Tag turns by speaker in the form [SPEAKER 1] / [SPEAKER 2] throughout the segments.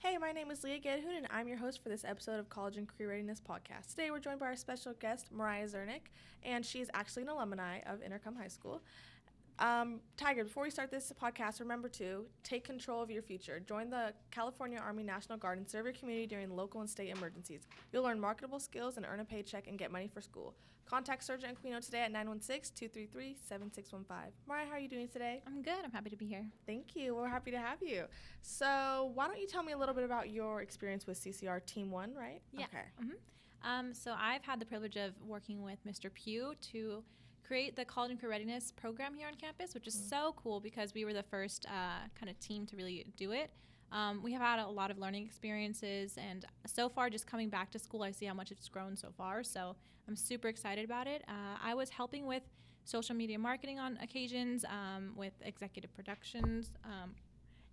[SPEAKER 1] Hey, my name is Leah Gedhoon, and I'm your host for this episode of College and Career Readiness podcast. Today, we're joined by our special guest, Mariah Zernick, and she is actually an alumni of Inderkum High School. Tiger, before we start this podcast, remember to take control of your future. Join the California Army National Guard and serve your community during local and state emergencies. You'll learn marketable skills and earn a paycheck and get money for school. Contact Sergeant Aquino today at 916-233-7615. Mariah, how are you doing today?
[SPEAKER 2] I'm good. I'm happy to be here.
[SPEAKER 1] Thank you. We're happy to have you. So why don't you tell me a little bit about your experience with CCR Team 1, right?
[SPEAKER 2] Yeah.
[SPEAKER 1] Okay.
[SPEAKER 2] So I've had the privilege of working with Mr. Pugh to create the College and Career Readiness program here on campus, which is so cool because we were the first kind of team to really do it. We have had a lot of learning experiences, and so far just coming back to school, I see how much it's grown so far, so I'm super excited about it. I was helping with social media marketing on occasions, with executive productions,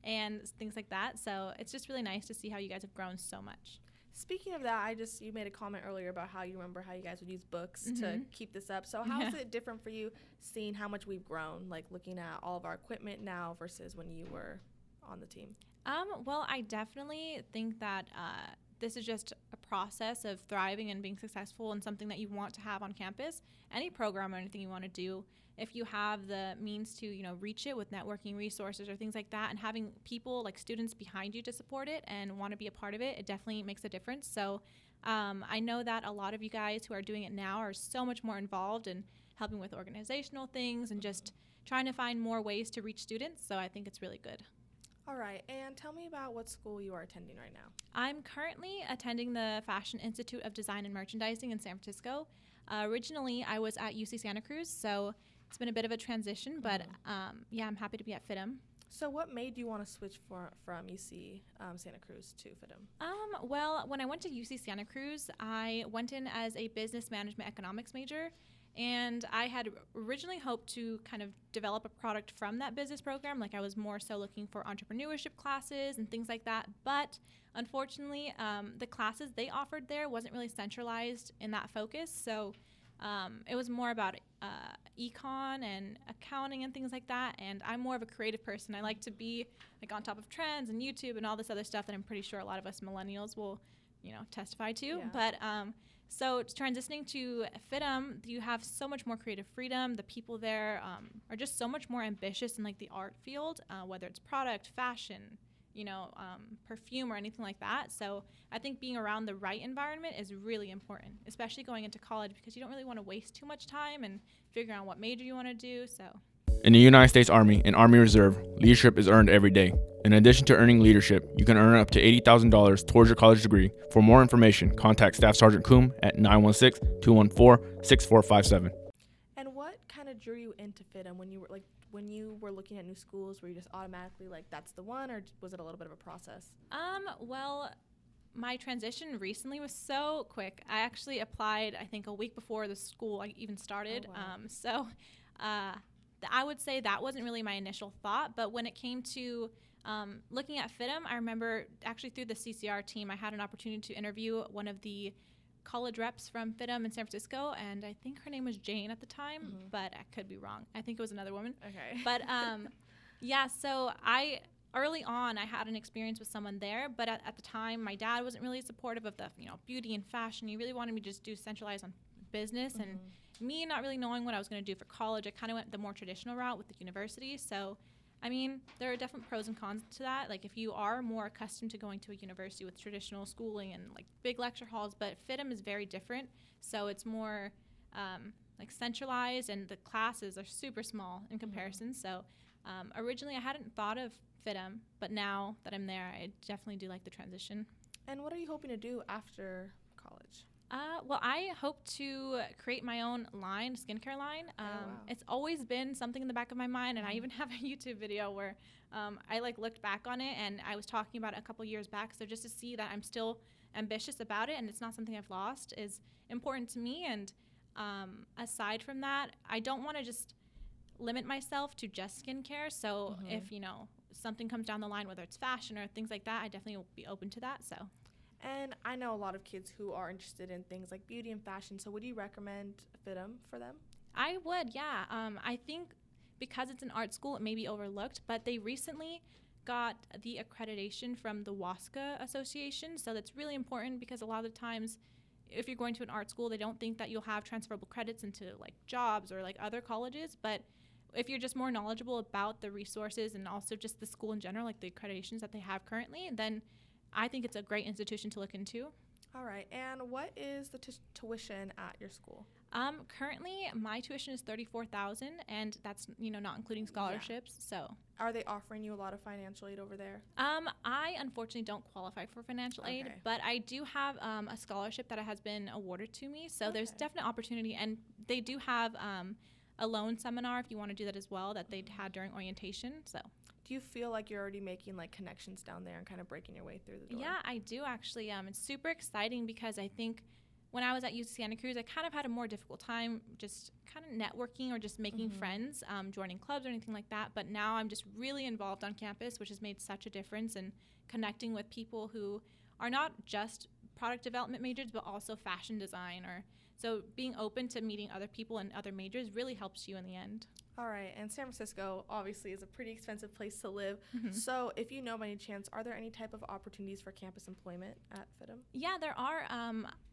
[SPEAKER 2] and things like that, so it's just really nice to see how you guys have grown so much.
[SPEAKER 1] Speaking of that, you made a comment earlier about how you remember how you guys would use books to keep this up. So how is it different for you seeing how much we've grown, like looking at all of our equipment now versus when you were on the team?
[SPEAKER 2] Well, I definitely think that this is just a process of thriving and being successful and something that you want to have on campus. Any program or anything you want to do, if you have the means to, reach it with networking resources or things like that, and having people like students behind you to support it and want to be a part of it, it definitely makes a difference. So I know that a lot of you guys who are doing it now are so much more involved in helping with organizational things and just trying to find more ways to reach students. So I think it's really good.
[SPEAKER 1] All right, and tell me about what school you are attending right now.
[SPEAKER 2] I'm currently attending the Fashion Institute of Design and Merchandising in San Francisco. Originally, I was at UC Santa Cruz, so it's been a bit of a transition, but I'm happy to be at FIDIM.
[SPEAKER 1] So what made you want to switch from UC Santa Cruz to FIDIM?
[SPEAKER 2] Well, when I went to UC Santa Cruz, I went in as a business management economics major, and I had originally hoped to kind of develop a product from that business program. Like I was more so looking for entrepreneurship classes and things like that. But unfortunately, the classes they offered there wasn't really centralized in that focus. So it was more about econ and accounting and things like that. And I'm more of a creative person. I like to be like on top of trends and YouTube and all this other stuff that I'm pretty sure a lot of us millennials will, testify to.
[SPEAKER 1] Yeah.
[SPEAKER 2] But so transitioning to FIDIM, you have so much more creative freedom. The people there are just so much more ambitious in like the art field, whether it's product, fashion, perfume or anything like that. So I think being around the right environment is really important, especially going into college, because you don't really want to waste too much time and figuring out what major you want to do. So
[SPEAKER 3] in the United States Army and Army Reserve, leadership is earned every day. In addition to earning leadership, you can earn up to $80,000 towards your college degree. For more information, contact Staff Sergeant Coom at 916-214-6457.
[SPEAKER 1] And what kind of drew you into FIDIM when you were looking at new schools? Were you just automatically like, that's the one, or was it a little bit of a process?
[SPEAKER 2] Well, my transition recently was so quick. I actually applied, I think, a week before the school even started.
[SPEAKER 1] Oh, wow.
[SPEAKER 2] I would say that wasn't really my initial thought, but when it came to looking at FIDIM, I remember actually through the CCR team, I had an opportunity to interview one of the college reps from FIDIM in San Francisco, and I think her name was Jane at the time, but I could be wrong. I think it was another woman.
[SPEAKER 1] Okay.
[SPEAKER 2] But so early on, I had an experience with someone there, but at the time, my dad wasn't really supportive of the beauty and fashion. He really wanted me to just do centralized on business, and me not really knowing what I was going to do for college, I kind of went the more traditional route with the university. So, I mean, there are definite pros and cons to that. Like if you are more accustomed to going to a university with traditional schooling and like big lecture halls, but FIDIM is very different. So it's more like centralized, and the classes are super small in comparison. So originally I hadn't thought of FIDIM, but now that I'm there, I definitely do like the transition.
[SPEAKER 1] And what are you hoping to do after college?
[SPEAKER 2] Well, I hope to create my own skincare line.
[SPEAKER 1] Wow.
[SPEAKER 2] It's always been something in the back of my mind, and I even have a YouTube video where I looked back on it, and I was talking about it a couple years back. So just to see that I'm still ambitious about it and it's not something I've lost is important to me. And aside from that, I don't want to just limit myself to just skincare. So if something comes down the line, whether it's fashion or things like that, I definitely will be open to that. So.
[SPEAKER 1] And I know a lot of kids who are interested in things like beauty and fashion, so would you recommend FIDIM for them?
[SPEAKER 2] I would, yeah. I think because it's an art school, it may be overlooked, but they recently got the accreditation from the WASCA Association. So that's really important because a lot of the times if you're going to an art school, they don't think that you'll have transferable credits into like jobs or like other colleges. But if you're just more knowledgeable about the resources and also just the school in general, like the accreditations that they have currently, then I think it's a great institution to look into.
[SPEAKER 1] All right. And what is the tuition at your school?
[SPEAKER 2] Currently, my tuition is $34,000, and that's not including scholarships.
[SPEAKER 1] Yeah.
[SPEAKER 2] So,
[SPEAKER 1] are they offering you a lot of financial aid over there?
[SPEAKER 2] I unfortunately don't qualify for financial aid, but I do have a scholarship that has been awarded to me. So there's definite opportunity, and they do have a loan seminar if you want to do that as well that they had during orientation. So.
[SPEAKER 1] Do you feel like you're already making like connections down there and kind of breaking your way through the door?
[SPEAKER 2] Yeah, I do actually. It's super exciting because I think when I was at UC Santa Cruz, I kind of had a more difficult time just kind of networking or just making friends, joining clubs or anything like that. But now I'm just really involved on campus, which has made such a difference in connecting with people who are not just product development majors, but also fashion design. So being open to meeting other people in other majors really helps you in the end.
[SPEAKER 1] All right. And San Francisco obviously is a pretty expensive place to live. So if you know by any chance, are there any type of opportunities for campus employment at FIDIM?
[SPEAKER 2] Yeah, there are.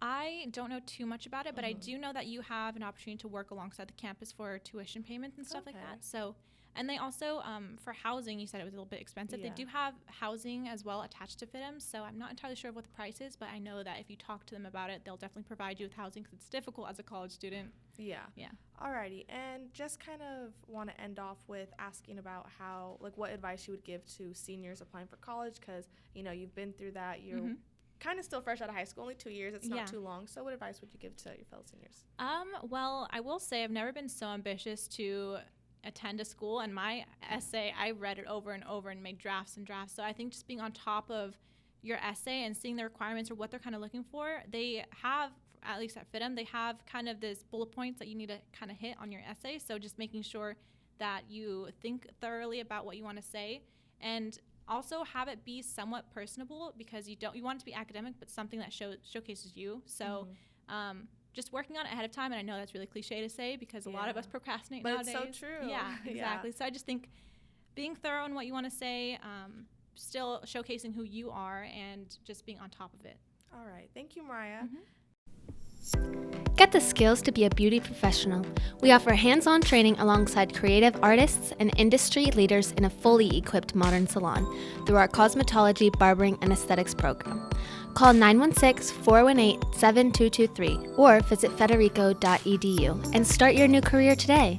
[SPEAKER 2] I don't know too much about it, but I do know that you have an opportunity to work alongside the campus for tuition payments and stuff like that. So, and they also, for housing, you said it was a little bit expensive.
[SPEAKER 1] Yeah.
[SPEAKER 2] They do have housing as well attached to FIDIM, so I'm not entirely sure what the price is, but I know that if you talk to them about it, they'll definitely provide you with housing because it's difficult as a college student.
[SPEAKER 1] Yeah.
[SPEAKER 2] Yeah.
[SPEAKER 1] Alrighty. And just kind of want to end off with asking about what advice you would give to seniors applying for college because, you've been through that. You're kind of still fresh out of high school, only 2 years. It's not too long. So what advice would you give to your fellow seniors?
[SPEAKER 2] Well, I will say I've never been so ambitious to attend a school, and my essay, I read it over and over and made drafts and drafts. So I think just being on top of your essay and seeing the requirements or what they're kind of looking for, they have, at least at FIDIM, they have kind of this bullet points that you need to kind of hit on your essay. So just making sure that you think thoroughly about what you want to say, and also have it be somewhat personable because you want it to be academic, but something that showcases you. So just working on it ahead of time, and I know that's really cliche to say because a lot of us procrastinate nowadays.
[SPEAKER 1] But it's so true.
[SPEAKER 2] Yeah, exactly. So I just think being thorough in what you want to say, still showcasing who you are, and just being on top of it.
[SPEAKER 1] All right. Thank you, Mariah.
[SPEAKER 4] Get the skills to be a beauty professional. We offer hands-on training alongside creative artists and industry leaders in a fully equipped modern salon through our cosmetology, barbering, and aesthetics program. Call 916-418-7223 or visit federico.edu and start your new career today.